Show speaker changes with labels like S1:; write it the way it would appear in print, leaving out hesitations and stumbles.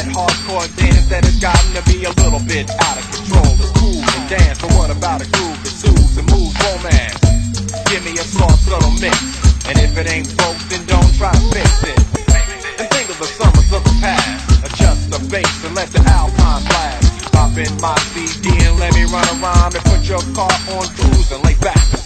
S1: that hardcore dance that has gotten to be a little bit out of control. It's cool and dance, but what about a groove that soothes and moves romance? Give me a soft, subtle mix, and if it ain't broke, then don't try to fix it. And think of the summers of the past. Adjust the bass and let the alpine blast. Pop in my CD and let me run a rhyme and put your car on cruise and lay back.